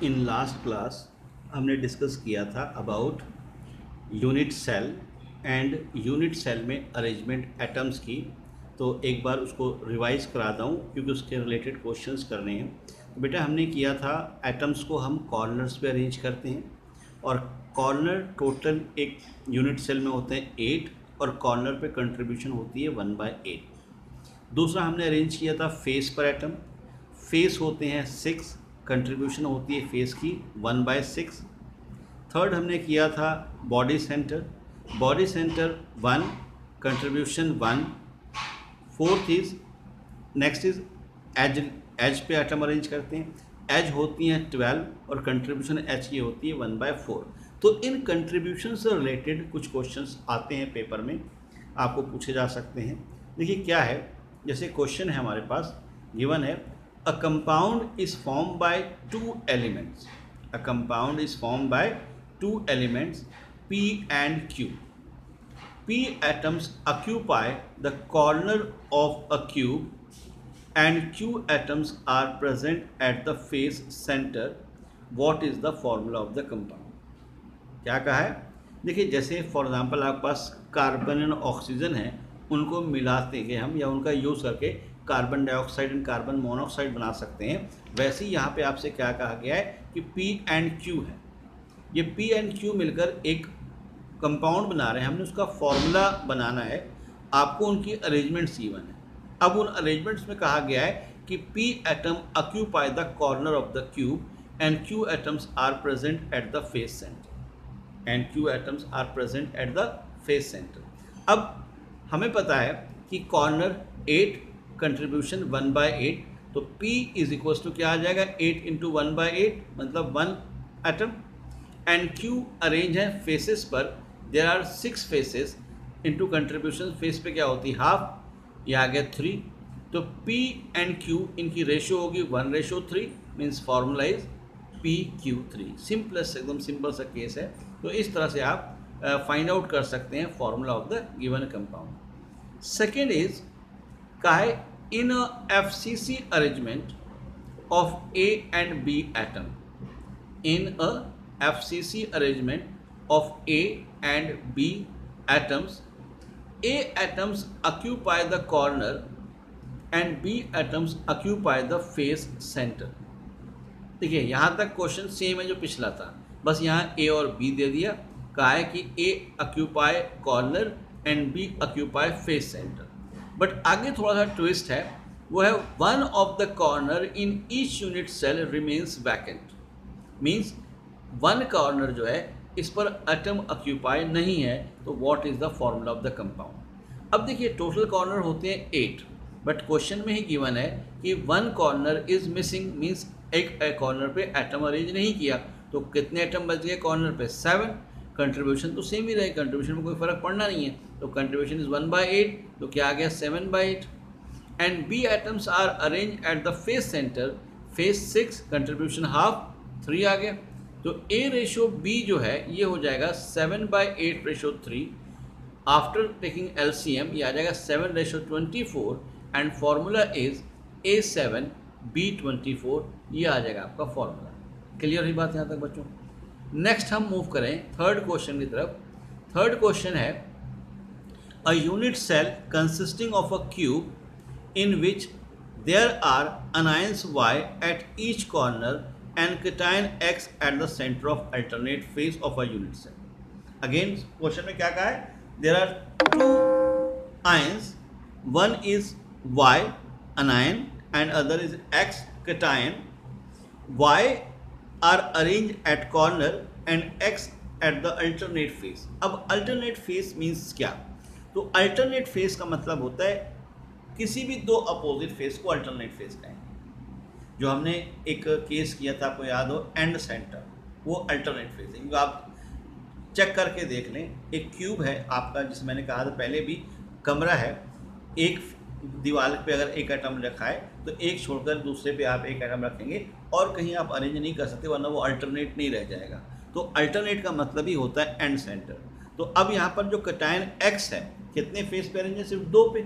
इन last class हमने discuss किया था about unit cell and unit cell में अरेंजमेंट एटम्स की। तो एक बार उसको रिवाइज कराता हूँ क्योंकि उसके रिलेटेड क्वेश्चंस करने हैं। तो बेटा हमने किया था एटम्स को हम कॉर्नर्स पे अरेंज करते हैं और कॉर्नर टोटल एक यूनिट सेल में होते हैं 8 और कॉर्नर पे कंट्रीब्यूशन होती है 1/8। दूसरा हमने अरेंज किया था फेस पर एटम, फेस होते हैं 6, कंट्रीब्यूशन होती है फेस की 1/6। थर्ड हमने किया था body centre, body centre 1, contribution 1। Fourth is next is edge, edge पे एटम अरेंज करते हैं, एज होती हैं 12 और कंट्रीब्यूशन एच की होती है 1/4। तो इन कंट्रीब्यूशन से रिलेटेड कुछ क्वेश्चंस आते हैं पेपर में, आपको पूछे जा सकते हैं। देखिए क्या है, जैसे क्वेश्चन है हमारे पास गिवन है, a compound is form by 2 elements, a compound is form by 2 elements P and Q. P atoms occupy the corner of a cube and Q atoms are present at the face center. What is the formula of the compound? क्या कहा है? देखिए जैसे for example आपके पास carbon and oxygen है, उनको मिलाते हैं हम या उनका यूज़ करके carbon dioxide and carbon monoxide बना सकते हैं। वैसे ही यहाँ पे आपसे क्या कहा गया है कि P and Q है, ये P and Q मिलकर एक कंपाउंड बना रहे हैं, हमने उसका फॉर्मूला बनाना है, आपको उनकी अरेंजमेंट्स गिवन है। अब उन अरेंजमेंट्स में कहा गया है कि P atom occupy the corner of the cube and Q atoms are present at the face centre, and Q atoms are present at the face centre. अब हमें पता है कि कॉर्नर 8, कंट्रीब्यूशन 1/8, तो P इज इक्वल टू क्या आ जाएगा 8 × 1/8 मतलब 1 एटम, एंड Q अरेंज है फेसेस पर, there are 6 faces into contribution, face पे क्या होती है हाफ, ये आ गया 3। तो P एंड Q इनकी रेशियो होगी 1:3, means formula is PQ3। Simplest एकदम सिंपल सा केस है। तो इस तरह से आप फाइंड आउट कर सकते हैं formula of the given compound. Second is का है इन FCC arrangement of A and B atom, in a FCC arrangement of A and B atoms, A atoms occupy the corner and B atoms occupy the face center। देखिए यहाँ तक question same है जो पिछला था, बस यहाँ A और B दे दिया, कहा है कि A occupy corner and B occupy face center। But आगे थोड़ा सा ट्विस्ट है, वो है one of the corner in each unit cell remains vacant, means one corner जो है इस पर एटम ऑक्यूपाई नहीं है, तो what is the formula of the compound. अब देखिए टोटल कॉर्नर होते हैं 8, बट क्वेश्चन में ही गिवन है कि one corner is missing, means एक कॉर्नर पे एटम अरेंज नहीं किया, तो कितने एटम बच गए कॉर्नर पे 7। कंट्रीब्यूशन तो सेम ही रहे, कंट्रीब्यूशन में कोई फर्क पड़ना नहीं है, तो कंट्रीब्यूशन इज 1/8, तो क्या आ गया 7/8। And B atoms are arrange at the face centre, face 6, contribution half 3 आ गया, तो A/B जो है ये हो जाएगा 7/8/3। आफ्टर टेकिंग LCM ये आ जाएगा 7/24 एंड फॉर्मूला इज A7B24, ये आ जाएगा आपका फॉर्मूला। क्लियर हुई बात यहाँ तक बच्चों? नेक्स्ट हम मूव करें थर्ड क्वेश्चन की तरफ। थर्ड क्वेश्चन है a unit cell consisting of a cube in which there are anions Y at each corner and cation X at the center of alternate face of a unit cell। Again question में क्या कहा है, there are 2 ions, one is Y anion and other is X cation। Y are arranged at corner and X at the alternate face। अब alternate face means क्या? तो alternate face का मतलब होता है किसी भी 2 अपोजिट फेस को alternate face कहेंगे। जो हमने एक केस किया था आपको याद हो एंड सेंटर, वो अल्टरनेट फेजिंग, आप चेक करके देख लें। एक क्यूब है आपका, जिसमें मैंने कहा था पहले भी, कमरा है, एक दीवार पे अगर एक एटम रखा है तो एक छोड़कर दूसरे पे आप एक एटम रखेंगे और कहीं आप अरेंज नहीं कर सकते, वरना वो अल्टरनेट नहीं रह जाएगा। तो अल्टरनेट का मतलब ही होता है एंड सेंटर। तो अब यहाँ पर जो कैटायन X है कितने फेस पे अरेंज है, सिर्फ 2 पे,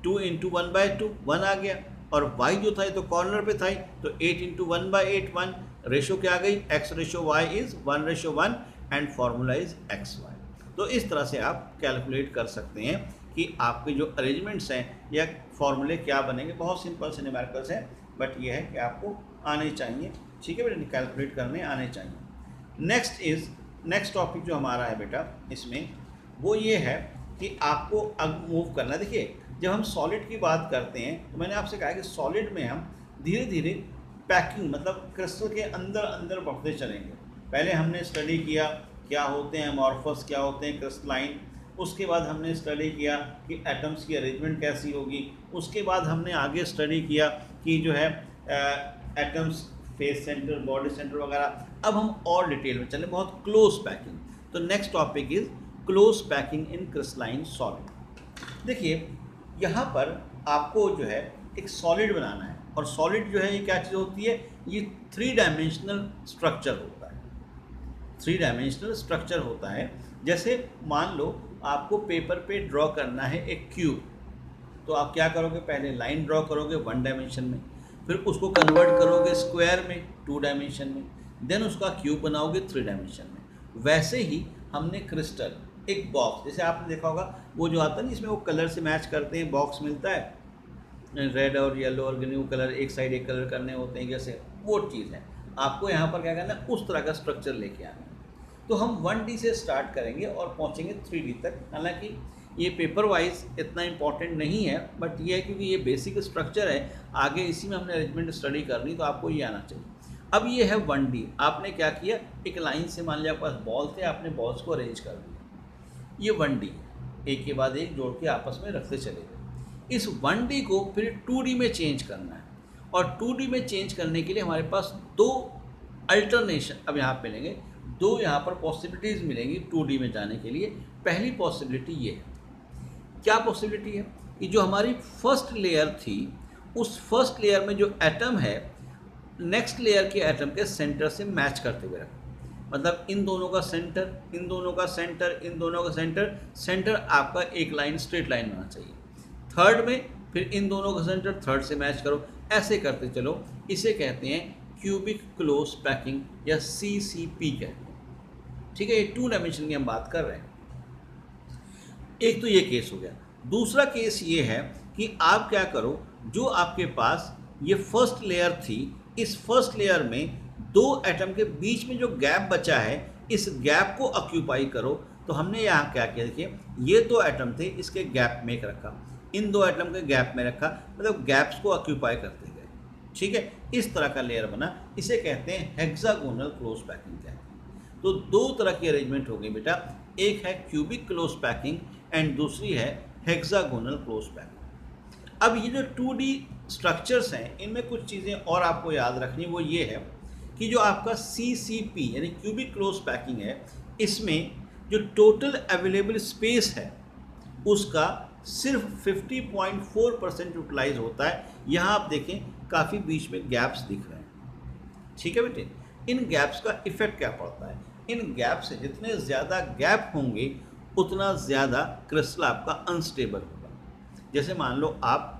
2 × 1/2 1 आ गया, और y जो था ये तो कॉर्नर पे था ही, तो 8 इंटू 1/8 1, रेशो क्या आ गई, x ratio y is 1:1 and formula is xy। तो इस तरह से आप कैलकुलेट कर सकते हैं कि आपके जो अरेंजमेंट्स हैं या फॉर्मूले क्या बनेंगे। बहुत सिंपल से न्यूमेरिकल्स हैं, बट ये है कि आपको आने चाहिए, ठीक है बेटा, कैलकुलेट करने आने चाहिए। नेक्स्ट टॉपिक जो हमारा है बेटा इसमें वो ये है कि आपको अब मूव करना। देखिए जब हम सॉलिड की बात करते हैं तो मैंने आपसे कहा कि सॉलिड में हम धीरे धीरे पैकिंग मतलब क्रिस्टल के अंदर अंदर बढ़ते चलेंगे। पहले हमने स्टडी किया क्या होते हैं अमॉर्फस, क्या होते हैं क्रिस्टलाइन, उसके बाद हमने स्टडी किया कि एटम्स की अरेंजमेंट कैसी होगी, उसके बाद हमने आगे स्टडी किया कि जो है atoms face centre, body centre वगैरह। अब हम और डिटेल में चलें, बहुत क्लोज पैकिंग। तो next topic is close packing in crystalline solid. देखिए यहाँ पर आपको जो है एक सॉलिड बनाना है, और सॉलिड जो है ये क्या चीज़ होती है, ये 3 डायमेंशनल स्ट्रक्चर होता है। 3 डायमेंशनल स्ट्रक्चर होता है। जैसे मान लो आपको पेपर पे ड्रॉ करना है एक क्यूब, तो आप क्या करोगे, पहले लाइन ड्रॉ करोगे 1 डायमेंशन में, फिर उसको कन्वर्ट करोगे स्क्वायर में 2 डायमेंशन में, देन उसका क्यूब बनाओगे 3 डायमेंशन में। वैसे ही हमने क्रिस्टल एक बॉक्स, जैसे आपने देखा होगा वो जो आता है जिसमें वो कलर से मैच करते हैं, बॉक्स मिलता है रेड और येलो और ग्रीन कलर एक साइड एक कलर करने होते हैं, जैसे वो चीज़ है। आपको यहाँ पर क्या करना है, उस तरह का स्ट्रक्चर लेके आना है। तो हम 1D से स्टार्ट करेंगे और पहुँचेंगे 3D तक। हालांकि ये पेपर वाइज इतना इम्पॉर्टेंट नहीं है, बट ये है क्योंकि ये बेसिक स्ट्रक्चर है, आगे इसी में हमने अरेंजमेंट स्टडी करनी, तो आपको ये आना चाहिए। अब ये है 1D। आपने क्या किया, एक लाइन से मान लिया आपके पास बॉल थे, आपने बॉल्स को अरेंज कर दिया, ये 1D एक के बाद एक जोड़ के आपस में रखते चले गए। इस 1D को फिर 2D में चेंज करना है, और 2D में चेंज करने के लिए हमारे पास 2 अल्टरनेशन अब यहाँ पे लेंगे, 2 यहाँ पर पॉसिबिलिटीज़ मिलेंगी 2D में जाने के लिए। पहली पॉसिबिलिटी ये है, क्या पॉसिबिलिटी है कि जो हमारी फर्स्ट लेयर थी, उस फर्स्ट लेयर में जो एटम है नेक्स्ट लेयर के एटम के सेंटर से मैच करते हुए रखें। मतलब इन दोनों का सेंटर, इन दोनों का सेंटर, इन दोनों का सेंटर, सेंटर आपका एक लाइन स्ट्रेट लाइन होना चाहिए। थर्ड में फिर इन दोनों का सेंटर थर्ड से मैच करो, ऐसे करते चलो। इसे कहते हैं क्यूबिक क्लोज पैकिंग या CCP कहते हैं, ठीक है। ये 2 डायमेंशन की हम बात कर रहे हैं। एक तो ये केस हो गया। दूसरा केस ये है कि आप क्या करो, जो आपके पास ये फर्स्ट लेयर थी, इस फर्स्ट लेयर में 2 एटम के बीच में जो गैप बचा है, इस गैप को ऑक्यूपाई करो। तो हमने यहाँ क्या किया, देखिए ये 2 एटम थे, इसके गैप में रखा, इन 2 एटम के गैप में रखा, मतलब गैप्स को ऑक्यूपाई करते गए, ठीक है। इस तरह का लेयर बना, इसे कहते हैं हेक्सागोनल क्लोज पैकिंग कहते हैं। तो 2 तरह की अरेंजमेंट हो गई बेटा, एक है क्यूबिक क्लोज पैकिंग एंड दूसरी है हेक्सागोनल क्लोज पैकिंग। अब ये जो 2D स्ट्रक्चर्स हैं, इनमें कुछ चीज़ें और आपको याद रखनी, वो ये है कि जो आपका CCP यानी क्यूबिक क्लोज पैकिंग है, इसमें जो टोटल अवेलेबल स्पेस है उसका सिर्फ 50.4% यूटिलाइज होता है। यहाँ आप देखें काफ़ी बीच में गैप्स दिख रहे हैं, ठीक है बेटे। इन गैप्स का इफेक्ट क्या पड़ता है, इन गैप से जितने ज़्यादा गैप होंगे उतना ज़्यादा क्रिस्टल आपका अनस्टेबल होगा। जैसे मान लो आप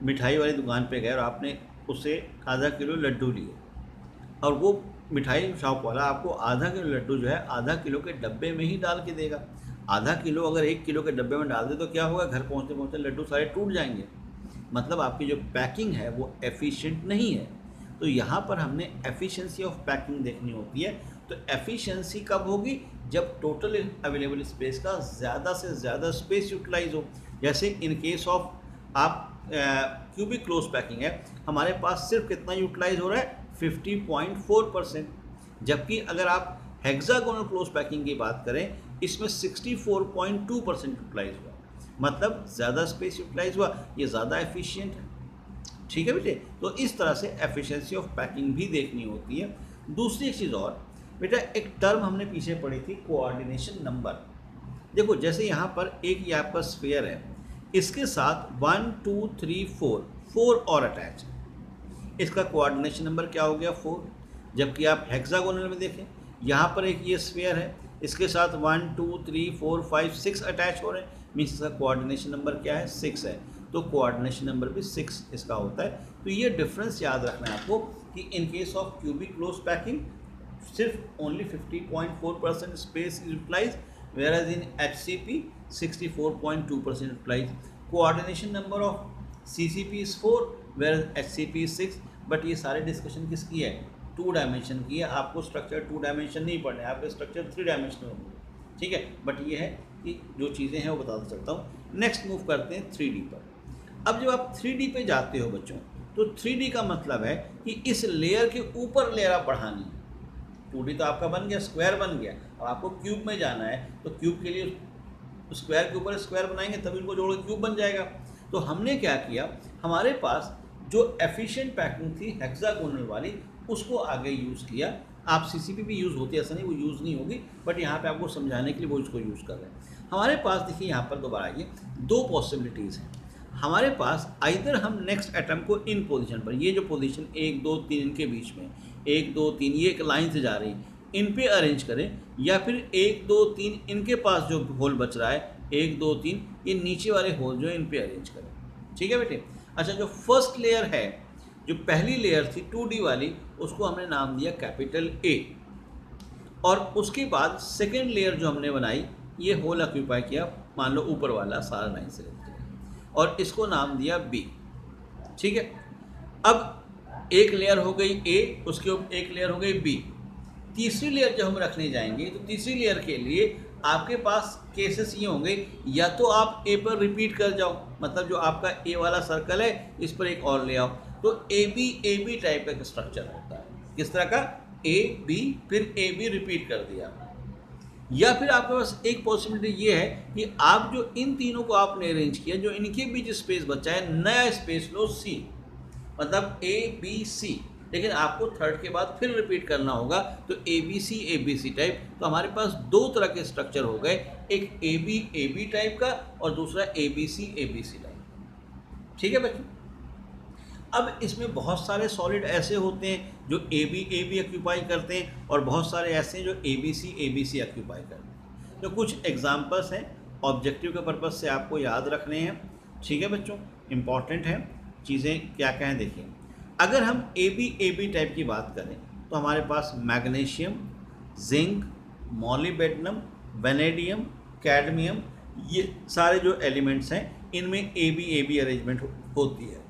मिठाई वाली दुकान पे गए और आपने उससे आधा किलो लड्डू लिए, और वो मिठाई शॉप वाला आपको आधा किलो लड्डू जो है आधा किलो के डब्बे में ही डाल के देगा। आधा किलो अगर 1 किलो के डब्बे में डाल दे तो क्या होगा, घर पहुँचते पहुँचते लड्डू सारे टूट जाएंगे। मतलब आपकी जो पैकिंग है वो एफिशिएंट नहीं है। तो यहाँ पर हमने एफिशिएंसी ऑफ पैकिंग देखनी होती है। तो एफिशिएंसी कब होगी, जब टोटल अवेलेबल स्पेस का ज़्यादा से ज़्यादा स्पेस यूटिलाइज हो। जैसे इन केस ऑफ आप क्यूबिक क्लोज पैकिंग है, हमारे पास सिर्फ कितना यूटिलाइज हो रहा है, 50.4%। जबकि अगर आप हेक्सागोनल क्लोज पैकिंग की बात करें, इसमें 64.2% यूटिलाइज हुआ, मतलब ज़्यादा स्पेस यूटिलाइज हुआ, ये ज़्यादा एफिशिएंट है, ठीक है बेटे। तो इस तरह से एफिशिएंसी ऑफ पैकिंग भी देखनी होती है। दूसरी चीज़ और बेटा, एक टर्म हमने पीछे पढ़ी थी, कोऑर्डिनेशन नंबर। देखो जैसे यहाँ पर एक ये आपका स्फीयर है, इसके साथ 1 2 3 4 और अटैच है, इसका कोऑर्डिनेशन नंबर क्या हो गया, 4। जबकि आप हेक्सागोनल में देखें, यहाँ पर एक ये स्फीयर है, इसके साथ 1 2 3 4 5 6 अटैच हो रहे हैं, मीन्स इसका कोऑर्डिनेशन नंबर क्या है, 6 है। तो कोऑर्डिनेशन नंबर भी 6 इसका होता है। तो ये डिफरेंस याद रखना है आपको कि in case of cubic close packing सिर्फ only 50.4% space is utilize, whereas in HCP 64.2% utilize. Coordination number of CCP is 4 whereas HCP is 6। But ये सारे डिस्कशन किसकी है? 2 डायमेंशन की है। आपको स्ट्रक्चर 2 डायमेंशन नहीं पढ़ने, आपके स्ट्रक्चर 3 डायमेंशनल होंगे, ठीक है। बट ये है कि जो चीज़ें हैं वो बताता चलता हूँ। नेक्स्ट मूव करते हैं 3D पर। अब जब आप 3D पे जाते हो बच्चों, तो 3D का मतलब है कि इस लेयर के ऊपर लेयर आप बढ़ानी है। 2D तो आपका बन गया, स्क्वायर बन गया, और आपको क्यूब में जाना है, तो क्यूब के लिए स्क्वायर के ऊपर स्क्वायर बनाएंगे तभी इनको जोड़ के क्यूब बन जाएगा। तो हमने क्या किया, हमारे पास जो एफिशिएंट पैकिंग थी हेक्सागोनल वाली, उसको आगे यूज़ किया। आप सीसीपी भी यूज़ होती है, ऐसा नहीं वो यूज़ नहीं होगी, बट यहाँ पे आपको समझाने के लिए वो इसको यूज़ कर रहे हैं। हमारे पास देखिए यहाँ पर दोबारा आइए, 2 पॉसिबिलिटीज़ हैं हमारे पास। आइदर हम नेक्स्ट एटम को इन पोजीशन पर, ये जो पोजीशन 1 2 3 इनके बीच में 1 2 3 ये एक लाइन से जा रही है, इन पे अरेंज करें, या फिर 1 2 3 इनके पास जो होल बच रहा है 1 2 3 ये नीचे वाले होल जो है इन पे अरेंज करें, ठीक है बेटे। अच्छा, जो फर्स्ट लेयर है, जो पहली लेयर थी 2D वाली, उसको हमने नाम दिया कैपिटल A, और उसके बाद सेकेंड लेयर जो हमने बनाई, ये होल ऑक्यूपाई किया, मान लो ऊपर वाला सारा लाइन से लेते हैं, और इसको नाम दिया B, ठीक है। अब एक लेयर हो गई A, उसके ऊपर एक लेयर हो गई B। तीसरी लेयर जब हम रखने जाएंगे, तो तीसरी लेयर के लिए आपके पास केसेस ये होंगे, या तो आप A पर रिपीट कर जाओ, मतलब जो आपका A वाला सर्कल है इस पर एक और ले आओ, तो AB टाइप का स्ट्रक्चर होता है। किस तरह का? AB फिर AB रिपीट कर दिया। या फिर आपके पास एक पॉसिबिलिटी ये है कि आप जो इन तीनों को आपने अरेंज किया, जो इनके बीच स्पेस बचा है, नया स्पेस लो C, मतलब ABC, लेकिन आपको थर्ड के बाद फिर रिपीट करना होगा, तो ABC टाइप। तो हमारे पास 2 तरह के स्ट्रक्चर हो गए, एक AB टाइप का और दूसरा ABC टाइप, ठीक है बच्चों। अब इसमें बहुत सारे सॉलिड ऐसे होते हैं जो AB ऑक्यूपाई करते हैं, और बहुत सारे ऐसे हैं जो ABC ऑक्यूपाई करते हैं। तो कुछ एग्जांपल्स हैं, ऑब्जेक्टिव के पर्पज से आपको याद रखने हैं, ठीक है बच्चों, इंपॉर्टेंट है चीज़ें क्या क्या हैं। देखिए, अगर हम AB टाइप की बात करें, तो हमारे पास magnesium, zinc, molybdenum, vanadium, cadmium, ये सारे जो एलिमेंट्स हैं, इनमें AB अरेंजमेंट होती है,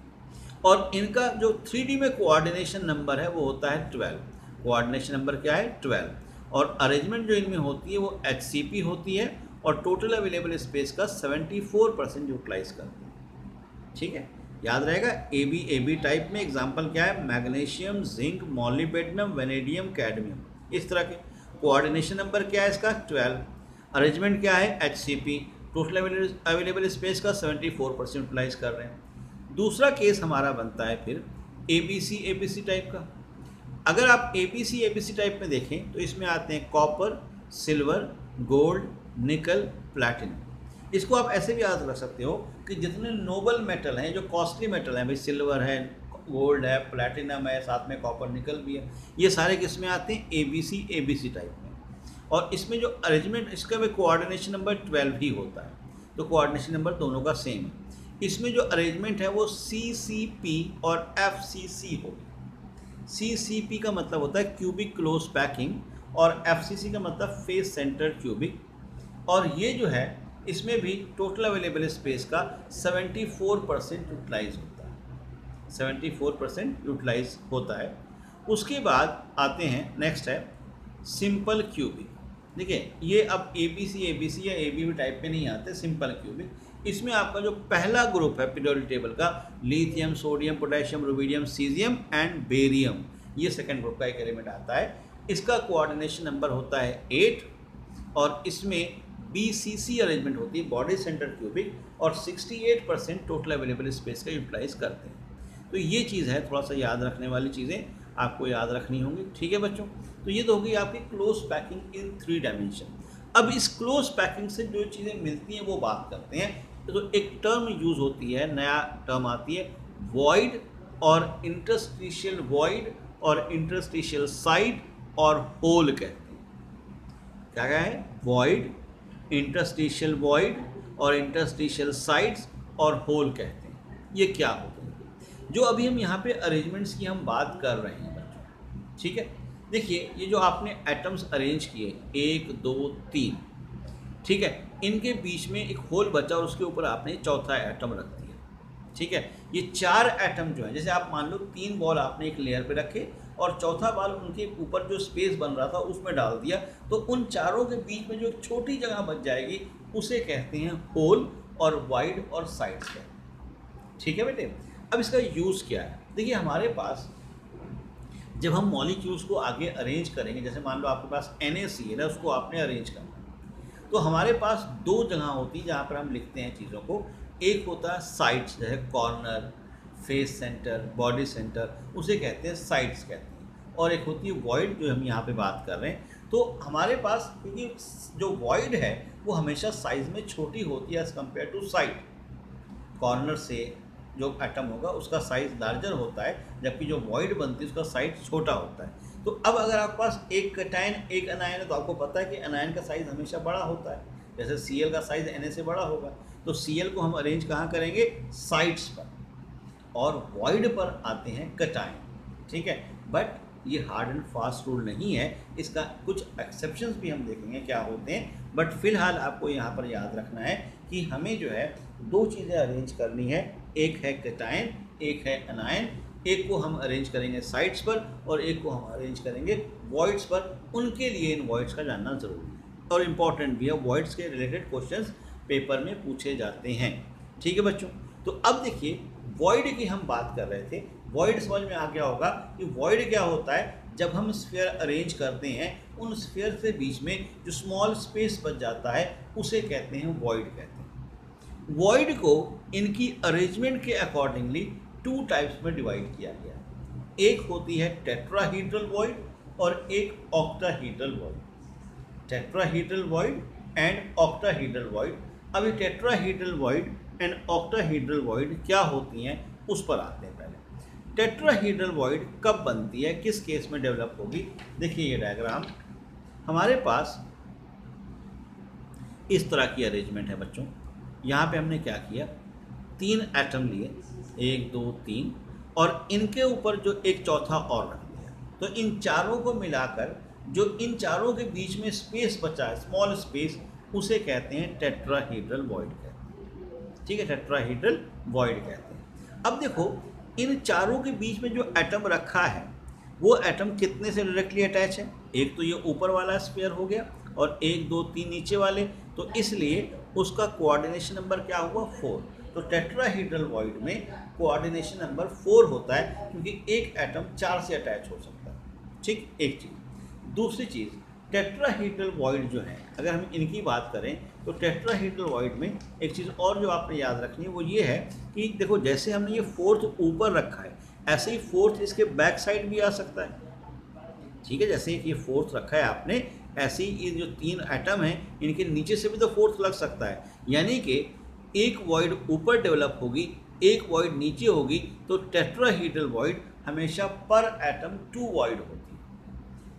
और इनका जो 3D में कोऑर्डिनेशन नंबर है वो होता है 12। कोऑर्डिनेशन नंबर क्या है? 12। और अरेंजमेंट जो इनमें होती है वो HCP होती है, और टोटल अवेलेबल स्पेस का 74% यूटिलाइज करती है, ठीक है, याद रहेगा। AB टाइप में एग्जांपल क्या है? Magnesium, zinc, molybdenum, vanadium, cadmium, इस तरह के। कोऑर्डिनेशन नंबर क्या है इसका? 12। अरेंजमेंट क्या है? HCP। टोटल अवेलेबल स्पेस का 74% यूटिलाइज कर रहे हैं। दूसरा केस हमारा बनता है फिर ABC टाइप का। अगर आप ABC टाइप में देखें, तो इसमें आते हैं कॉपर, सिल्वर, गोल्ड, निकल, प्लैटिनम। इसको आप ऐसे भी याद रख सकते हो कि जितने नोबल मेटल हैं, जो कॉस्टली मेटल हैं, भाई सिल्वर है, गोल्ड है, प्लैटिनम है, साथ में कॉपर, निकल भी है, ये सारे किस में आते हैं? ABC टाइप में। और इसमें जो अरेंजमेंट, इसका भी कोऑर्डिनेशन नंबर 12 ही होता है, तो कोऑर्डिनेशन नंबर दोनों का सेम है। इसमें जो अरेंजमेंट है वो CCP और FCC होगी। CCP का मतलब होता है क्यूबिक क्लोज पैकिंग, और FCC का मतलब फेस सेंटर क्यूबिक। और ये जो है, इसमें भी टोटल अवेलेबल स्पेस का 74% यूटिलाइज होता है, 74% यूटिलाइज होता है। उसके बाद आते हैं, नेक्स्ट है सिंपल क्यूबिक। देखिए, ये अब ABC या AB टाइप में नहीं आते, सिंपल क्यूबिक। इसमें आपका जो पहला ग्रुप है पीरियोडिक टेबल का, lithium, sodium, potassium, rubidium, caesium and barium, ये सेकंड ग्रुप का एक एलिमेंट आता है। इसका कोऑर्डिनेशन नंबर होता है 8, और इसमें BCC अरेंजमेंट होती है, बॉडी सेंटर क्यूबिक, और 68% टोटल अवेलेबल स्पेस का यूटिलाइज करते हैं। तो ये चीज़ है, थोड़ा सा याद रखने वाली चीज़ें आपको याद रखनी होंगी, ठीक है बच्चों। तो ये तो होगी आपकी क्लोज पैकिंग इन 3 डायमेंशन। अब इस क्लोज पैकिंग से जो चीज़ें मिलती हैं वो बात करते हैं। तो एक टर्म यूज़ होती है, नया टर्म आती है, वॉइड और इंटरस्टिशियल वॉइड और इंटरस्टिशियल साइड और होल कहते हैं। क्या क्या है? वॉइड, इंटरस्टिशियल वॉइड और इंटरस्टिशियल साइड्स और होल कहते हैं। ये क्या होते हैं। जो अभी हम यहाँ पे अरेंजमेंट्स की हम बात कर रहे हैं बच्चों, ठीक है। देखिए ये जो आपने एटम्स अरेंज किए 1 2 3, ठीक है, इनके बीच में एक होल बचा और उसके ऊपर आपने चौथा एटम रख दिया, ठीक है। ये 4 एटम जो है, जैसे आप मान लो 3 बॉल आपने एक लेयर पे रखे और चौथा बॉल उनके ऊपर जो स्पेस बन रहा था उसमें डाल दिया, तो उन चारों के बीच में जो एक छोटी जगह बच जाएगी उसे कहते हैं होल और वाइड और साइड्स कहते हैं, ठीक है बेटे। अब इसका यूज़ क्या है, देखिए हमारे पास जब हम मॉलिक्यूल्स को आगे अरेंज करेंगे, जैसे मान लो आपके पास NaCl है, उसको आपने अरेंज करना, तो हमारे पास 2 जगह होती है जहाँ पर हम लिखते हैं चीज़ों को। एक होता है साइड्स, जैसे corner, face centre, body centre, उसे कहते हैं साइड्स कहते हैं। और एक होती है वॉइड, जो हम यहाँ पे बात कर रहे हैं। तो हमारे पास क्योंकि जो वॉइड है वो हमेशा साइज में छोटी होती है as compare to side. Corner से जो एटम होगा उसका साइज़ लार्जर होता है, जबकि जो वॉइड बनती है उसका साइज छोटा होता है। तो अब अगर आपके पास एक कैटायन एक अनायन है, तो आपको पता है कि अनायन का साइज़ हमेशा बड़ा होता है, जैसे Cl का साइज़ Na से बड़ा होगा। तो Cl को हम अरेंज कहाँ करेंगे, साइड्स पर, और वॉइड पर आते हैं कैटायन, ठीक है। बट ये हार्ड एंड फास्ट रूल नहीं है, इसका कुछ एक्सेप्शंस भी हम देखेंगे क्या होते हैं। बट फिलहाल आपको यहाँ पर याद रखना है कि हमें जो है 2 चीज़ें अरेंज करनी है, एक है कैटायन, एक है अनायन। एक को हम अरेंज करेंगे साइड्स पर और एक को हम अरेंज करेंगे वॉइड्स पर। उनके लिए इन वॉइड्स का जानना ज़रूरी है और इम्पॉर्टेंट भी है, वॉइड्स के रिलेटेड क्वेश्चंस पेपर में पूछे जाते हैं, ठीक है बच्चों। तो अब देखिए वॉइड की हम बात कर रहे थे, वॉइड समझ में आ गया होगा कि वॉइड क्या होता है। जब हम स्फीयर अरेंज करते हैं, उन स्फीयर से बीच में जो स्मॉल स्पेस बच जाता है उसे कहते हैं वॉइड कहते हैं। वॉइड को इनकी अरेंजमेंट के अकॉर्डिंगली 2 टाइप्स में डिवाइड किया गया। एक होती है टेट्राहीड्रल वॉइड और एक octahedral void. Tetrahedral void and octahedral void. अभी tetrahedral void and octahedral void क्या होती हैं उस पर आते हैं। पहले टेट्राहीड्रल वॉइड कब बनती है, किस केस में डेवलप होगी। देखिए ये डायग्राम हमारे पास इस तरह की अरेंजमेंट है बच्चों। यहाँ पे हमने क्या किया, 3 एटम लिए, 1 2 3, और इनके ऊपर जो एक चौथा और रख दिया। तो इन चारों को मिलाकर जो इन चारों के बीच में स्पेस बचा है, स्मॉल स्पेस, उसे कहते हैं टेट्राहीड्रल वॉइड कहते हैं, ठीक है, टेट्राहीड्रल वॉइड कहते हैं। अब देखो इन चारों के बीच में जो एटम रखा है वो एटम कितने से डायरेक्टली अटैच है। एक तो ये ऊपर वाला स्फीयर हो गया और 1 2 3 नीचे वाले, तो इसलिए उसका कोऑर्डिनेशन नंबर क्या हुआ, 4। तो टेट्राहीड्रल वॉइड में कोऑर्डिनेशन नंबर 4 होता है, क्योंकि एक एटम 4 से अटैच हो सकता है, ठीक। एक चीज़। दूसरी चीज़, टेट्राहीड्रल वॉइड जो है, अगर हम इनकी बात करें तो टेट्राहीड्रल वॉइड में एक चीज़ और जो आपने याद रखनी है वो ये है कि देखो जैसे हमने ये 4th ऊपर रखा है, ऐसे ही 4th इसके बैक साइड भी आ सकता है, ठीक है। जैसे ये 4th रखा है आपने, ऐसे ही ये जो 3 एटम हैं इनके नीचे से भी तो 4th लग सकता है। यानी कि एक वॉइड ऊपर डेवलप होगी, एक वॉइड नीचे होगी, तो टेट्राहीड्रल वॉइड हमेशा पर एटम 2 वॉइड होती है,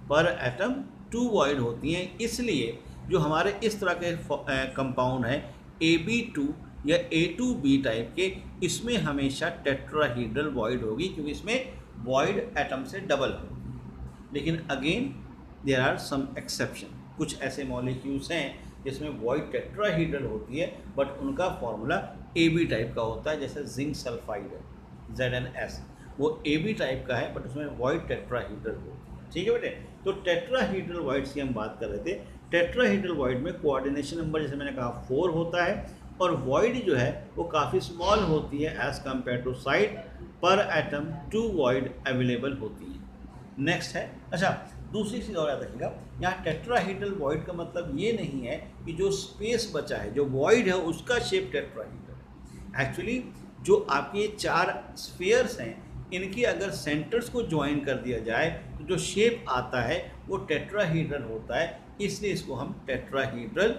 पर एटम 2 वॉइड होती हैं। इसलिए जो हमारे इस तरह के कंपाउंड हैं AB2 या A2B टाइप के, इसमें हमेशा टेट्राहीड्रल वॉइड होगी, क्योंकि इसमें वॉइड एटम से डबल होगी। लेकिन again there are some exception, कुछ ऐसे मॉलिक्यूल्स हैं जिसमें वॉइड टेट्राहीड्रल होती है बट उनका फॉर्मूला AB टाइप का होता है, जैसे जिंक सल्फाइड है ZnS, वो AB टाइप का है बट उसमें वॉइड टेट्राहीड्रल होती है, ठीक है बेटे। तो टेट्राहीड्रल वॉइड्स की हम बात कर रहे थे। टेट्राहीड्रल वॉइड में कोऑर्डिनेशन नंबर जैसे मैंने कहा 4 होता है, और वॉइड जो है वो काफ़ी स्मॉल होती है एज़ कम्पेयर टू साइड, पर एटम 2 वॉइड अवेलेबल होती है। नेक्स्ट है, अच्छा दूसरी चीज़ और याद रखिएगा, यहाँ टेट्राहीड्रल वॉइड का मतलब ये नहीं है कि जो स्पेस बचा है, जो वॉइड है उसका शेप टेट्राहीड्रल। एक्चुअली जो आपके ये 4 स्फीयर्स हैं, इनकी अगर सेंटर्स को ज्वाइन कर दिया जाए तो जो शेप आता है वो टेट्राहीड्रल होता है, इसलिए इसको हम टेट्राहीड्रल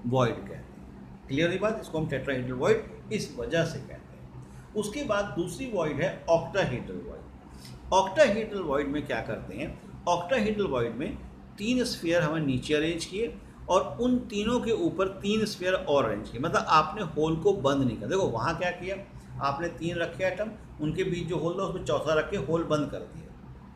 वॉइड कहते हैं। क्लियर है बात, इसको हम टेट्राहीड्रल वॉइड इस वजह से कहते हैं। उसके बाद दूसरी वॉइड है ऑक्टाहीड्रल वॉइड। ऑक्टाहीड्रल वॉइड में क्या करते हैं, ऑक्टाहीड्रल वॉइड में 3 स्फीयर हमें नीचे अरेंज किए और उन तीनों के ऊपर 3 स्फीयर और अरेंज किए, मतलब आपने होल को बंद नहीं किया। देखो वहाँ क्या किया, आपने 3 रखे एटम, उनके बीच जो होल था उसमें चौथा रख के होल बंद कर दिया,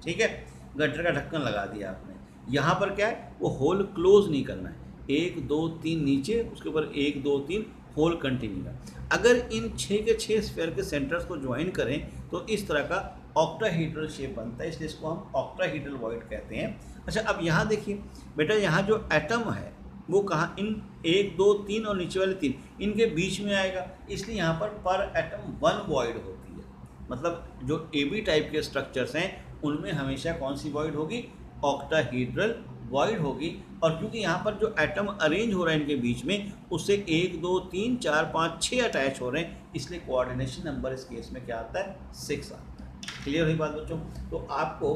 ठीक है, गटर का ढक्कन लगा दिया आपने। यहाँ पर क्या है, वो होल क्लोज नहीं करना है, 1 2 3 नीचे, उसके ऊपर 1 2 3 होल कंटिन्यू है। अगर इन 6 के 6 स्फीयर के सेंटर्स को ज्वाइन करें तो इस तरह का ऑक्टाहेड्रल शेप बनता है, इसलिए इसको हम ऑक्टाहेड्रल वॉइड कहते हैं। अच्छा, अब यहाँ देखिए बेटा, यहाँ जो एटम है वो कहाँ, इन 1 2 3 और नीचे वाले 3 इनके बीच में आएगा, इसलिए यहाँ पर एटम 1 वॉइड होती है। मतलब जो AB टाइप के स्ट्रक्चर्स हैं उनमें हमेशा कौन सी वॉइड होगी, ऑक्टाहेड्रल वॉइड होगी। और क्योंकि यहाँ पर जो एटम अरेंज हो रहा है इनके बीच में, उससे 1 2 3 4 5 6 अटैच हो रहे हैं, इसलिए कोऑर्डिनेशन नंबर इस केस में क्या आता है, 6 आता है। क्लियर हुई बात बच्चों? तो आपको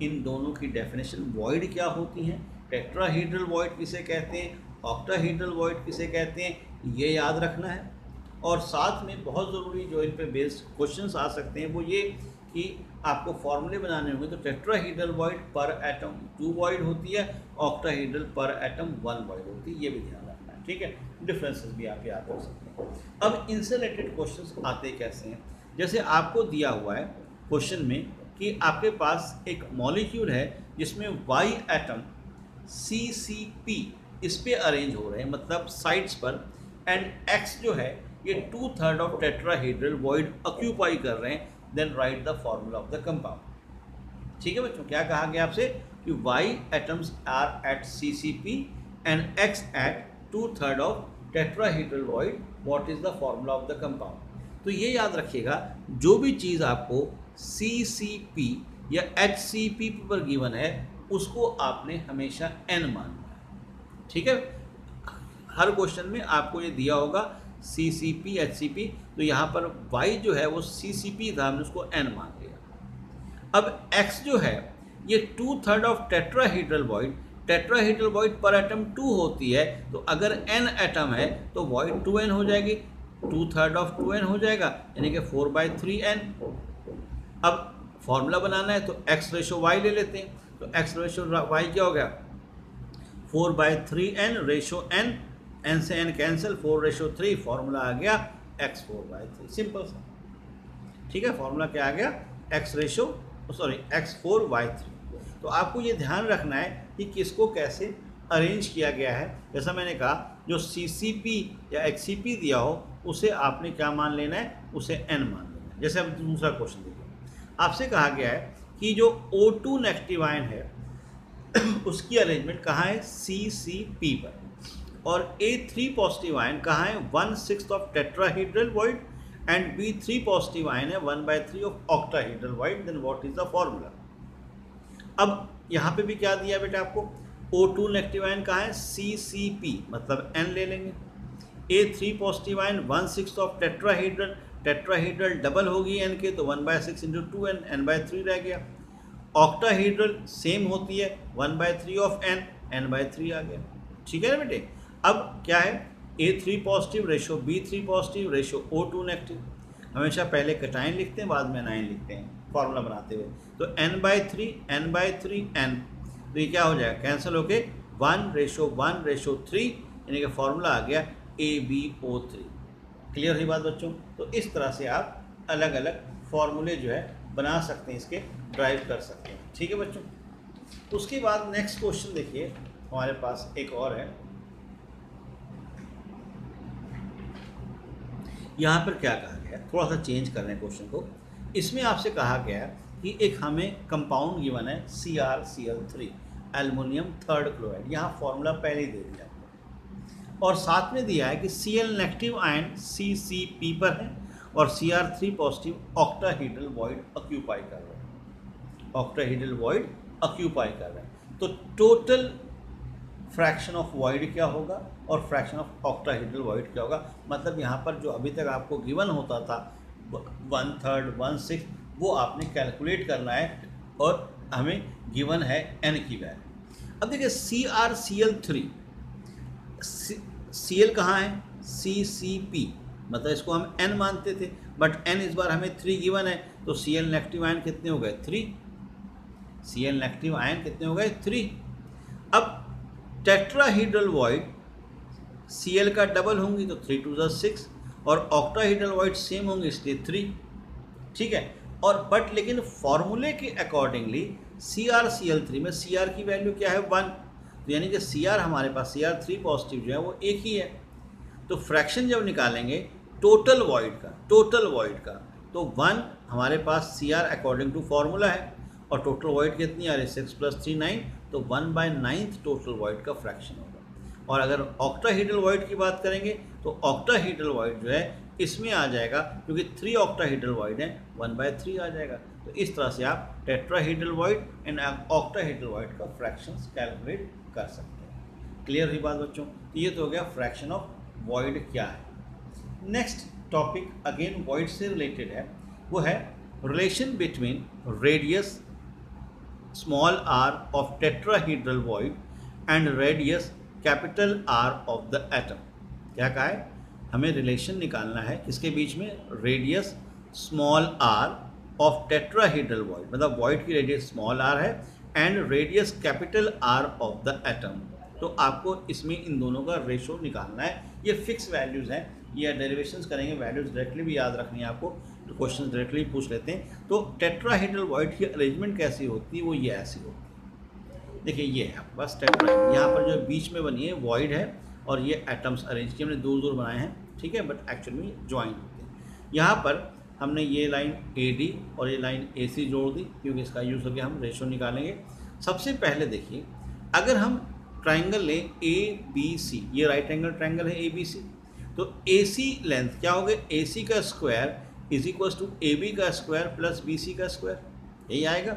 इन दोनों की डेफिनेशन, वॉइड क्या होती हैं, टेट्राहेड्रल वॉइड किसे कहते हैं, ऑक्टाहेड्रल वॉइड किसे कहते हैं, ये याद रखना है। और साथ में बहुत ज़रूरी जो इन पे बेस्ड क्वेश्चंस आ सकते हैं वो ये कि आपको फॉर्मूले बनाने होंगे। तो टेट्राहेड्रल वॉइड पर एटम 2 वॉइड होती है, ऑक्टाहेड्रल पर एटम 1 वॉइड होती है, ये भी ध्यान रखना है, ठीक है। डिफरेंसेस भी आप याद कर सकते हैं। अब इनसे रिलेटेड क्वेश्चंस आते कैसे हैं, जैसे आपको दिया हुआ है क्वेश्चन में कि आपके पास एक मॉलिक्यूल है जिसमें Y एटम CCP इस पे अरेंज हो रहे हैं, मतलब साइड्स पर, एंड X जो है ये 2/3 ऑफ टेट्राहेड्रल वॉइड ऑक्यूपाई कर रहे हैं, then write the formula of the compound. ठीक है बच्चों, क्या कहा गया आपसे कि Y atoms are at CCP and X at 2/3 of tetrahedral void, what is the formula of the compound. तो ये याद रखिएगा, जो भी चीज़ आपको CCP या HCP पर गिवन है उसको आपने हमेशा N मानना है, ठीक है। हर क्वेश्चन में आपको ये दिया होगा CCP HCP, तो यहाँ पर Y जो है वो CCP था, हमने उसको N मान लिया। अब X जो है ये 2/3 of tetrahedral void, tetrahedral void पर एटम 2 होती है, तो अगर N एटम है तो वॉइड 2N हो जाएगी, 2/3 ऑफ 2N हो जाएगा, यानी कि 4/3N। अब फॉर्मूला बनाना है तो X रेशो Y ले लेते हैं, तो X रेशो Y क्या हो गया, 4/3N रेशो N, N से N कैंसिल, 4/3, फॉर्मूला आ गया X 4/3, सिंपल सा, ठीक है। फॉर्मूला क्या आ गया, X X 4/3। तो आपको ये ध्यान रखना है कि किसको कैसे अरेंज किया गया है। जैसा मैंने कहा, जो CCP या HCP दिया हो उसे आपने क्या मान लेना है, उसे N मान लेना है। जैसे अब दूसरा क्वेश्चन देखिए, आपसे कहा गया है कि जो O2 नेगेटिव आयन है उसकी अरेंजमेंट कहाँ है, CCP पर, और A3 पॉजिटिव आयन कहाँ है, 1/6 of tetrahedral void, and B3 positive ion है 1/3 of octahedral void, then what is the formula. अब यहाँ पे भी क्या दिया बेटा आपको, O2 नेगेटिव आयन कहाँ है, CCP, मतलब N ले लेंगे। A3 positive ion 1/6 of tetrahedral, tetrahedral double होगी N के, तो 1/6 × 2N, N/3 रह गया। ऑक्टाहेड्रल सेम होती है, 1/3 ऑफ N, N/3 आ गया, ठीक है ना बेटे। अब क्या है, A3 positive ratio B3 positive ratio O2 negative, हमेशा पहले कैटायन लिखते हैं बाद में एनायन लिखते हैं फॉर्मूला बनाते हुए। तो N/3 N/3 N, तो ये क्या हो जाएगा, कैंसिल होके 1/1/3, यानी कि फॉर्मूला आ गया AbO3। क्लियर हुई बात बच्चों? तो इस तरह से आप अलग अलग फॉर्मूले जो है बना सकते हैं, इसके ड्राइव कर सकते हैं, ठीक है बच्चों। उसके बाद नेक्स्ट क्वेश्चन देखिए, हमारे पास एक और है। यहाँ पर क्या कहा गया, थोड़ा सा चेंज कर रहे हैं क्वेश्चन को। इसमें आपसे कहा गया है कि एक हमें कंपाउंड गिवन है CrCl3, एल्युमिनियम 3rd क्लोराइड, यहाँ फॉर्मूला पहले ही दे दिया और साथ में दिया है कि Cl नेगेटिव आयन CCP पर है और Cr3 positive octahedral void occupy कर रहे हैं, ऑक्टाहेड्रल वॉइड ऑक्यूपाई कर रहे हैं। तो टोटल फ्रैक्शन ऑफ वॉइड क्या होगा और फ्रैक्शन ऑफ ऑक्टाहेड्रल वॉइड क्या होगा। मतलब यहाँ पर जो अभी तक आपको गिवन होता था 1/3 1/6, वो आपने कैलकुलेट करना है और हमें गिवन है N की वैल्यू। अब देखिए CrCl3, Cl कहाँ है, CCP, मतलब इसको हम N मानते थे, बट N इस बार हमें 3 गिवन है, तो Cl नेगेटिव आयन कितने हो गए, 3। Cl नेगेटिव आयन कितने हो गए, 3। अब टेट्राहेड्रल वॉइड Cl का डबल होंगी तो 3 × 2 = 6, और ऑक्टाहेड्रल वॉइड सेम होंगे इसलिए 3, ठीक है। और बट लेकिन फॉर्मूले के अकॉर्डिंगली CrCl3 में Cr की वैल्यू क्या है 1, तो यानी कि Cr हमारे पास Cr3 पॉजिटिव जो है वो एक ही है। तो फ्रैक्शन जब निकालेंगे टोटल वॉइड का तो 1 हमारे पास Cr अकॉर्डिंग टू फार्मूला है, और टोटल वॉइड कितनी आ रही है 6 + 3 9, तो 1/9 टोटल वॉइड का फ्रैक्शन होगा। और अगर ऑक्टाहेड्रल वॉइड की बात करेंगे तो ऑक्टाहेड्रल वॉइड जो है इसमें आ जाएगा, क्योंकि 3 ऑक्टाहेड्रल वॉइड है 1/3 आ जाएगा। तो इस तरह से आप tetrahedral void and octahedral void का फ्रैक्शंस कैलकुलेट कर सकते हैं। क्लियर हुई बात बच्चों? तो ये तो हो गया फ्रैक्शन ऑफ वॉइड क्या है। नेक्स्ट टॉपिक अगेन वॉइड से रिलेटेड है, वो है relation between radius small r of tetrahedral void and radius capital R of the atom. क्या कहा है? हमें रिलेशन निकालना है किसके बीच में? Radius small r of tetrahedral void, मतलब वॉइड की रेडियस स्मॉल r है and radius capital R of the atom. तो आपको इसमें इन दोनों का रेशो निकालना है। ये फिक्स वैल्यूज़ हैं, ये डेरिवेशंस करेंगे, वैल्यूज़ डायरेक्टली भी याद रखनी है आपको, तो क्वेश्चन डायरेक्टली पूछ लेते हैं। तो टेट्राहेड्रल वॉइड की अरेंजमेंट कैसी होती है? वो ये ऐसी होती है, देखिए ये है आपके पास टेट्राहेड्रल, यहाँ पर जो बीच में बनी है वॉइड है और ये एटम्स अरेंज किए, हमने दूर दूर बनाए हैं, ठीक है, बट एक्चुअली में ज्वाइन होते हैं। यहाँ पर हमने ये लाइन AD और ये लाइन AC जोड़ दी, क्योंकि इसका यूज़ करके हम रेशो निकालेंगे। सबसे पहले देखिए, अगर हम ट्राइंगल लें ABC, ये राइट एंगल ट्राइंगल है ABC, तो AC लेंथ क्या हो गया? AC का square is equal to AB का स्क्वायर प्लस BC का स्क्वायर, यही आएगा।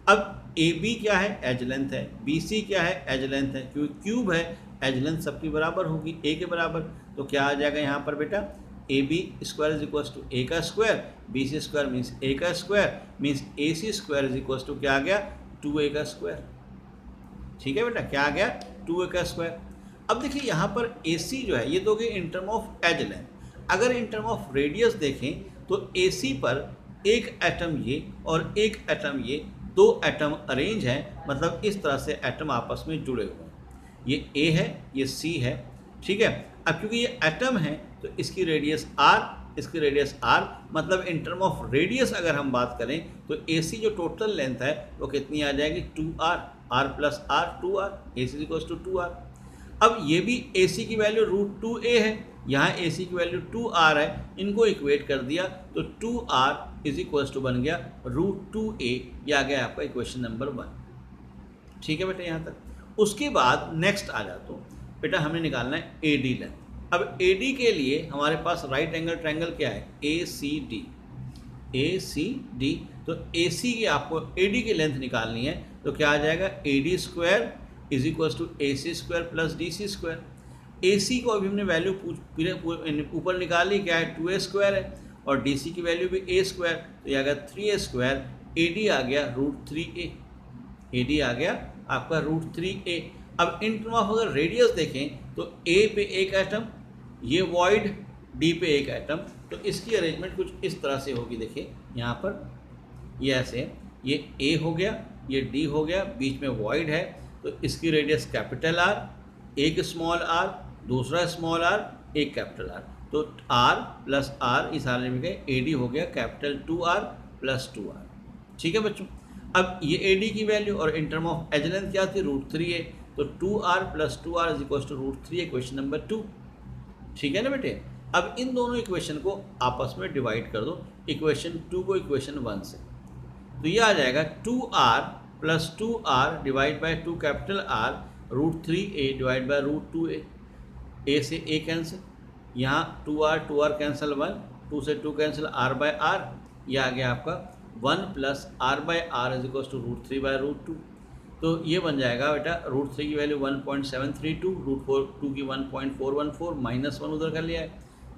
अब AB क्या है? एज लेंथ है। BC क्या है? एज लेंथ है, क्योंकि क्यूब है, एज लेंथ सबकी बराबर होगी, A के बराबर। तो क्या आ जाएगा यहाँ पर बेटा? AB square is equal to A का square, BC square means A का square, means AC square is equal to क्या आ गया? 2A का स्क्वायर। ठीक है बेटा, क्या आ गया? 2A का स्क्वायर। अब देखिए यहाँ पर AC जो है ये तो गई in term of edge length. अगर इन टर्म ऑफ रेडियस देखें तो AC पर एक एटम ये और एक एटम ये, दो एटम अरेंज हैं, मतलब इस तरह से एटम आपस में जुड़े हुए हैं। ये A है, ये C है, ठीक है। अब क्योंकि ये एटम है तो इसकी रेडियस R, इसकी रेडियस R, मतलब इन टर्म ऑफ रेडियस अगर हम बात करें तो AC जो टोटल लेंथ है वो कितनी आ जाएगी? 2R, R plus R 2R, AC equals to 2R। अब ये भी AC की वैल्यू √2A है, यहाँ AC की वैल्यू 2R है, इनको इक्वेट कर दिया तो 2R इज इक्वल्स टू बन गया √2A। ये आ गया आपका इक्वेशन नंबर 1। ठीक है बेटा यहाँ तक। उसके बाद नेक्स्ट आ जाता हूँ बेटा, हमें निकालना है AD लेंथ। अब AD के लिए हमारे पास राइट एंगल ट्रायंगल क्या है? ACD, ACD। तो AC की आपको AD की लेंथ निकालनी है, तो क्या आ जाएगा? AD square is equals to AC square plus DC square. AC को अभी हमने वैल्यू ऊपर निकाली, क्या है? 2A स्क्वायर है, और DC की वैल्यू भी A स्क्वायर, तो ये आ गया 3A स्क्वायर। AD आ गया √3A, AD आ गया आपका √3A। अब इन टर्म ऑफ अगर रेडियस देखें तो A पे एक एटम, ये वॉइड, D पे एक एटम, तो इसकी अरेंजमेंट कुछ इस तरह से होगी। देखिए यहाँ पर ये ऐसे, ये A हो गया, ये D हो गया, बीच में वॉइड है, तो इसकी रेडियस कैपिटल R, एक स्मॉल r, दूसरा स्मॉल r, एक कैपिटल R, तो R प्लस R इस हाल में गए, AD हो गया कैपिटल 2R प्लस 2R। ठीक है बच्चों। अब ये AD की वैल्यू और in term of edge length क्या थी? √3A, तो 2R plus 2R is equal to √3, equation number 2। ठीक है ना बेटे। अब इन दोनों इक्वेशन को आपस में डिवाइड कर दो, इक्वेशन 2 को इक्वेशन 1 से, तो ये आ जाएगा 2R plus 2R divide by 2 capital R √3A divide by √2A। A से A कैंसिल, यहाँ 2R कैंसिल 1, 2 से 2 कैंसिल, R बाय R, यह आ गया आपका 1 plus R by R is equal to √3 by √2। तो ये बन जाएगा बेटा, √3 की वैल्यू 1.732, √2 की 1.414, -1 उधर कर लिया है,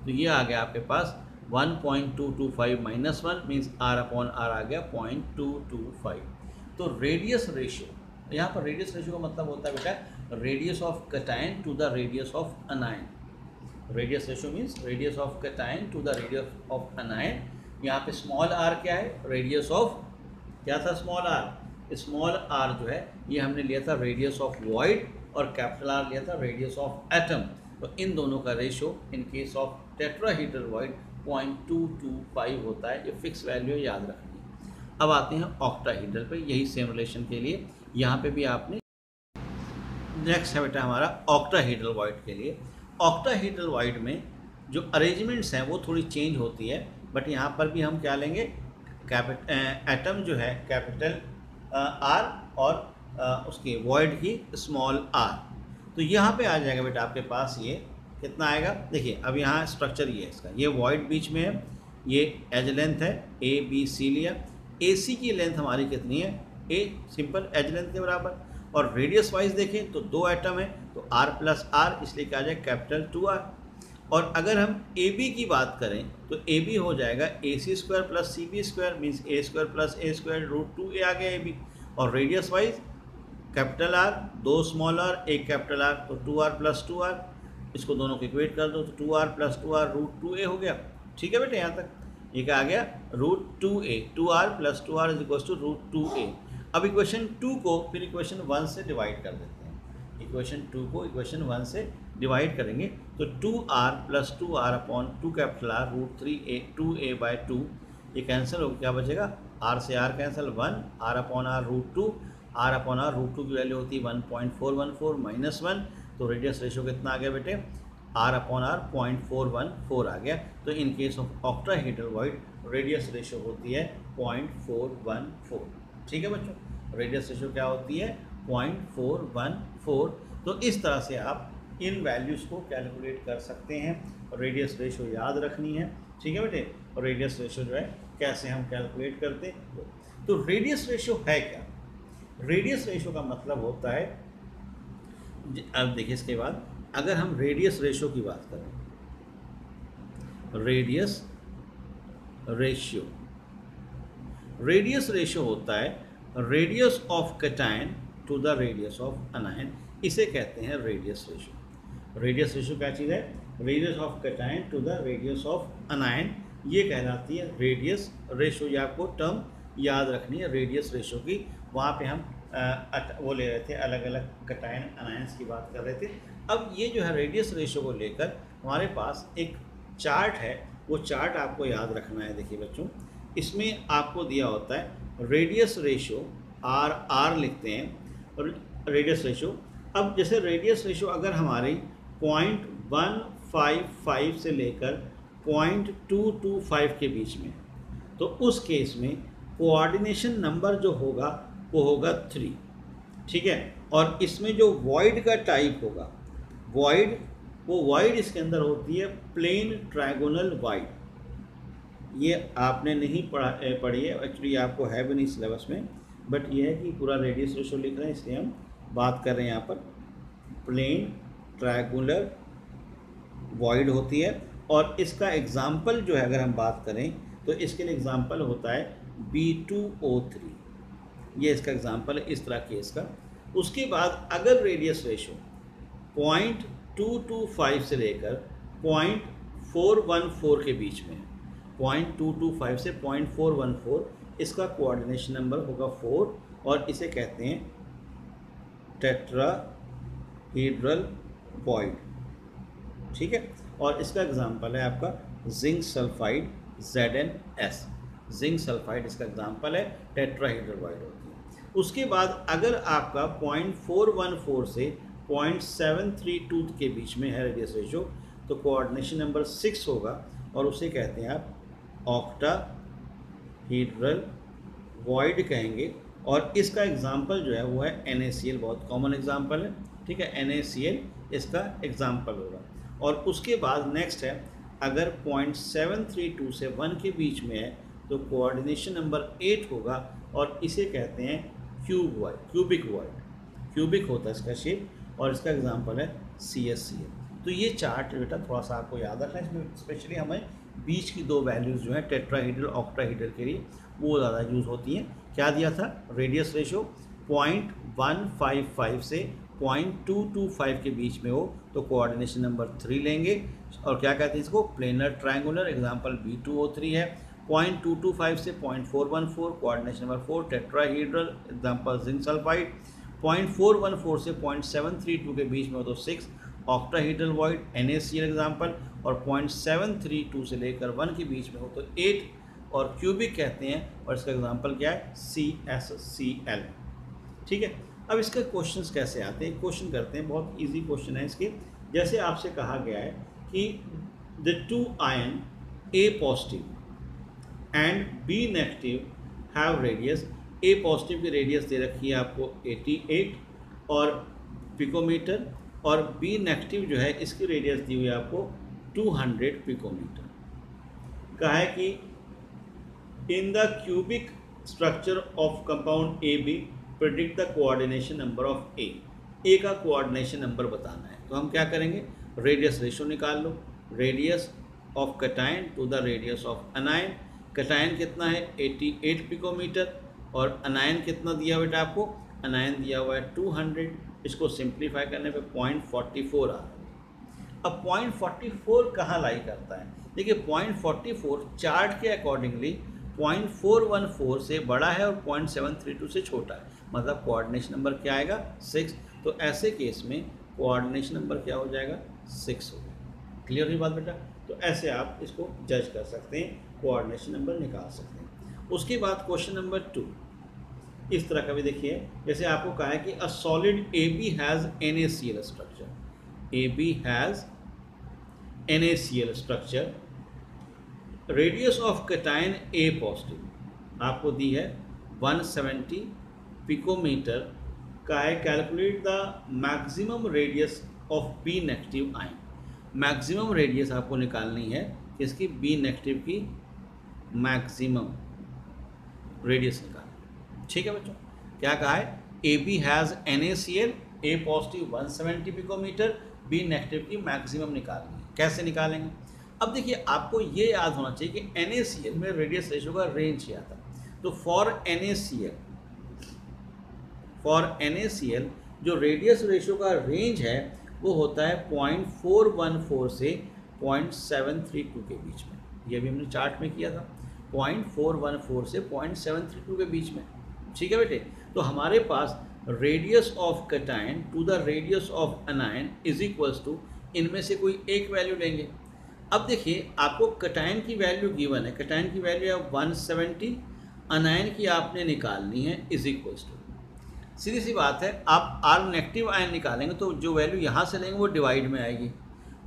तो ये आ गया आपके पास 1.225 -1 मीन्स R अपॉन R आ गया 0.225। तो रेडियस रेशियो, यहाँ पर रेडियस रेशियो का मतलब होता है बेटा radius of cation to the radius of anion. Radius ratio means radius of cation to the radius of anion. यहाँ पे स्मॉल r क्या है? रेडियस ऑफ, क्या था स्मॉल r? स्मॉल r जो है ये हमने लिया था रेडियस ऑफ वॉइड, और कैपिटल R लिया था रेडियस ऑफ एटम। तो इन दोनों का ratio in case of tetrahedral void 0.225 होता है। ये फिक्स वैल्यू याद रखनी है। अब आते हैं ऑक्टाहीड्रल पे, यही सेम रिलेशन के लिए यहाँ पे भी आपने नेक्स्ट है बेटा हमारा ऑक्टाहीड्रल वॉइड के लिए। ऑक्टाहीड्रल वॉइड में जो अरेंजमेंट्स हैं वो थोड़ी चेंज होती है, बट यहाँ पर भी हम क्या लेंगे, एटम जो है कैपिटल आर और उसके वॉइड की स्मॉल आर। तो यहाँ पे आ जाएगा बेटा आपके पास ये कितना आएगा, देखिए अब यहाँ स्ट्रक्चर ये है इसका, ये वॉइड बीच में है, ये एज लेंथ है ए बी सी लिया, ए सी की लेंथ हमारी कितनी है, ए सिंपल एज लेंथ के बराबर, और रेडियस वाइज देखें तो दो एटम है तो r प्लस आर, इसलिए क्या आ जाए कैपिटल 2r। और अगर हम ए बी की बात करें तो ए बी हो जाएगा A C square plus C B square, means A square plus A square root 2a आ गया ए बी। और रेडियस वाइज कैपिटल आर, दो स्मॉल आर, एक कैपिटल आर, तो 2r प्लस 2r, इसको दोनों को इक्वेट कर दो तो 2r plus 2r root 2a हो गया। ठीक है बेटे, यहाँ तक ये क्या आ गया, root 2a, 2r plus 2r is equal to root 2a। अब इक्वेशन 2 को फिर इक्वेशन 1 से डिवाइड कर देते हैं, इक्वेशन 2 को इक्वेशन 1 से डिवाइड करेंगे तो 2r plus 2r upon 2 capital R root 3a 2a by 2, ये कैंसिल हो, क्या बचेगा, r से r cancel, 1 r upon r root 2, r upon r root 2 की वैल्यू होती है 1.414 माइनस 1, तो रेडियस रेशो कितना आ गया बेटे, r अपॉन r 0.414 आ गया। तो इन case of octahedral void radius ratio होती है 0.414। ठीक है बच्चों, रेडियस रेशो क्या होती है 0.414। तो इस तरह से आप इन वैल्यूज़ को कैलकुलेट कर सकते हैं, रेडियस रेशो याद रखनी है। ठीक है बेटे, और रेडियस रेशो जो है कैसे हम कैलकुलेट करते हैं, तो रेडियस रेशो है क्या, रेडियस रेशो का मतलब होता है, अब देखिए इसके बाद अगर हम रेडियस रेशो की बात करें, रेडियस रेशियो, रेडियस रेशो होता है radius of cation to the radius of anion, इसे कहते हैं रेडियस रेशो। रेडियस रेशो क्या चीज़ है, radius of cation to the radius of anion, ये कहलाती है रेडियस रेशो। ये आपको टर्म याद रखनी है रेडियस रेशो की। वहाँ पे हम वो ले रहे थे, अलग अलग कैटायन अनायंस की बात कर रहे थे। अब ये जो है रेडियस रेशो को लेकर हमारे पास एक चार्ट है, वो चार्ट आपको याद रखना है। देखिए बच्चों, इसमें आपको दिया होता है रेडियस रेशो, आर लिखते हैं रेडियस रेशो। अब जैसे रेडियस रेशो अगर हमारी 0.155 से लेकर 0.225 के बीच में, तो उस केस में कोऑर्डिनेशन नंबर जो होगा वो होगा 3। ठीक है, और इसमें जो वॉइड का टाइप होगा, वॉइड, वो वॉइड इसके अंदर होती है प्लेन ट्रायगोनल वॉइड। ये आपने नहीं पढ़ी है एक्चुअली, आपको है भी नहीं सिलेबस में, बट ये है कि पूरा रेडियस रेशो लिख रहे हैं, इसलिए हम बात कर रहे हैं यहाँ पर। प्लेन ट्रायंगुलर वॉइड होती है, और इसका एग्जाम्पल जो है अगर हम बात करें तो इसके लिए एग्जाम्पल होता है B2O3, ये इसका एग्जाम्पल है इस तरह केस का। उसके बाद अगर रेडियस रेशो 0.225 से लेकर 0.414 के बीच में, 0.225 से 0.414, इसका कोऑर्डिनेशन नंबर होगा 4, और इसे कहते हैं टेट्राहीड्रल वॉइड। ठीक है, और इसका एग्जांपल है आपका zinc sulphide ZnS, zinc sulphide इसका एग्जांपल है, टेट्राहीड्रल वॉइड होती है। उसके बाद अगर आपका 0.414 से 0.732 के बीच में है रेडियस रेशो, तो कोऑर्डिनेशन नंबर 6 होगा, और उसे कहते हैं आप ऑक्टाहीड्रल वॉइड कहेंगे। और इसका एग्जांपल जो है वो है NaCl, बहुत कॉमन एग्जांपल है। ठीक है, NaCl इसका एग्जांपल होगा। और उसके बाद नेक्स्ट है, अगर 0.732 से 1 के बीच में है तो कोऑर्डिनेशन नंबर 8 होगा, और इसे कहते हैं क्यूबिक वॉइड, क्यूबिक होता है इसका शेप, और इसका एग्जांपल है CaCl। तो ये चार्ट बेटा थोड़ा सा आपको याद रखना है, इसमें स्पेशली हमें बीच की दो वैल्यूज़ जो हैं टेट्राहीड्रल ऑक्टाहीड्रल के लिए वो ज़्यादा यूज़ होती हैं। क्या दिया था, रेडियस रेशो 0.155 से 0.225 के बीच में हो तो कोऑर्डिनेशन नंबर 3 लेंगे, और क्या कहते हैं इसको, प्लेनर ट्रायंगुलर, एग्जांपल B2O3 है। 0.225 से 0.414 coordination number 4, tetrahedral, example zinc sulphide. 0.414 से 0.732 के बीच में हो तो 6, ऑक्टाहीड्रल वॉइड NaCl एग्जाम्पल, और 0.732 से लेकर 1 के बीच में हो तो 8 और क्यूबिक कहते हैं, और इसका एग्जाम्पल क्या है CaCl। ठीक है, अब इसके क्वेश्चंस कैसे आते हैं, क्वेश्चन करते हैं, बहुत इजी क्वेश्चन है इसके। जैसे आपसे कहा गया है कि the 2 ion A positive and B negative have radius, A positive की रेडियस दे रखी है आपको 88 और पिकोमीटर, और B नेगेटिव जो है इसकी रेडियस दी हुई है आपको 200 पिकोमीटर। कहा है कि in the cubic structure of compound AB predict the coordination number of A का कोऑर्डिनेशन नंबर बताना है। तो हम क्या करेंगे, रेडियस रेशो निकाल लो, radius of cation to the radius of anion. Cation कितना है 88 पिकोमीटर, और अनायन कितना दिया बेटा आपको, अनायन दिया हुआ है 200। इसको सिंप्लीफाई करने पे 0.44 आ रहा है। अब 0.44 कहाँ लाई करता है, देखिए 0.44 चार्ट के अकॉर्डिंगली 0.414 से बड़ा है और 0.732 से छोटा है, मतलब कोऑर्डिनेशन नंबर क्या आएगा 6। तो ऐसे केस में कोऑर्डिनेशन नंबर क्या हो जाएगा 6 होगा। क्लियर हुई बात बेटा। तो ऐसे आप इसको जज कर सकते हैं, कोऑर्डिनेशन नंबर निकाल सकते हैं। उसके बाद क्वेश्चन नंबर 2 इस तरह का भी देखिए, जैसे आपको कहा है कि a solid AB has NaCl structure, AB has NaCl structure, radius of cation A positive आपको दी है 170 पिकोमीटर। का है calculate the maximum radius of B negative ion. Maximum radius आपको निकालनी है किसकी, B नेगेटिव की मैक्सिमम रेडियस निकालनी। ठीक है बच्चों, क्या कहा है, AB has NaCl, A positive 170 picometre, B negative की मैक्सिमम निकालनी है। कैसे निकालेंगे, अब देखिए आपको ये याद होना चाहिए कि NaCl में रेडियस रेशो का रेंज क्या था। तो फॉर NaCl जो रेडियस रेशो का रेंज है वो होता है 0.414 से 0.732 के बीच में। ये भी हमने चार्ट में किया था, 0.414 से 0.732 के बीच में। ठीक है बेटे, तो हमारे पास radius of cation to the radius of anion is equals to, इनमें से कोई एक वैल्यू लेंगे। अब देखिए आपको कटायन की वैल्यू गिवन है, कटायन की वैल्यू है 170, अनायन की आपने निकालनी है इज इक्वल्स टू, सीधी सी बात है, आप आर नेगेटिव आयन निकालेंगे तो जो वैल्यू यहाँ से लेंगे वो डिवाइड में आएगी,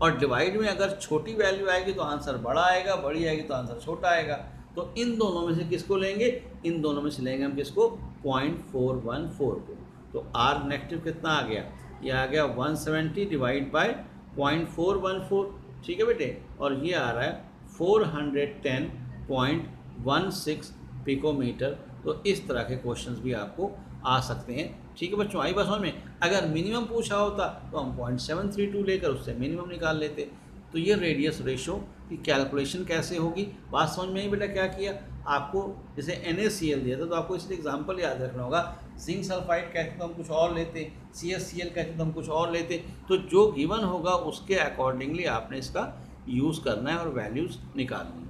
और डिवाइड में अगर छोटी वैल्यू आएगी तो आंसर बड़ा आएगा, बड़ी आएगी तो आंसर छोटा आएगा। तो इन दोनों में से किसको लेंगे, इन दोनों में से लेंगे हम किसको, 0.414 को। तो आर नेगेटिव कितना आ गया, ये आ गया 170 डिवाइड बाय 0.414। ठीक है बेटे, और ये आ रहा है 410.16 पिकोमीटर। तो इस तरह के क्वेश्चंस भी आपको आ सकते हैं। ठीक है बच्चों, आई बात समझ में। अगर मिनिमम पूछा होता तो हम 0.732 लेकर उससे मिनिमम निकाल लेते। तो ये रेडियस रेशो की कैलकुलेशन कैसे होगी, बात समझ में ही बेटा। क्या किया आपको, जैसे NaCl दिया था तो आपको इसलिए एग्जांपल याद रखना होगा, जिंक सल्फाइड कहते तो हम कुछ और लेते, CaCl कहते तो हम कुछ और लेते। तो जो गिवन होगा उसके अकॉर्डिंगली आपने इसका यूज़ करना है और वैल्यूज़ निकालनी है।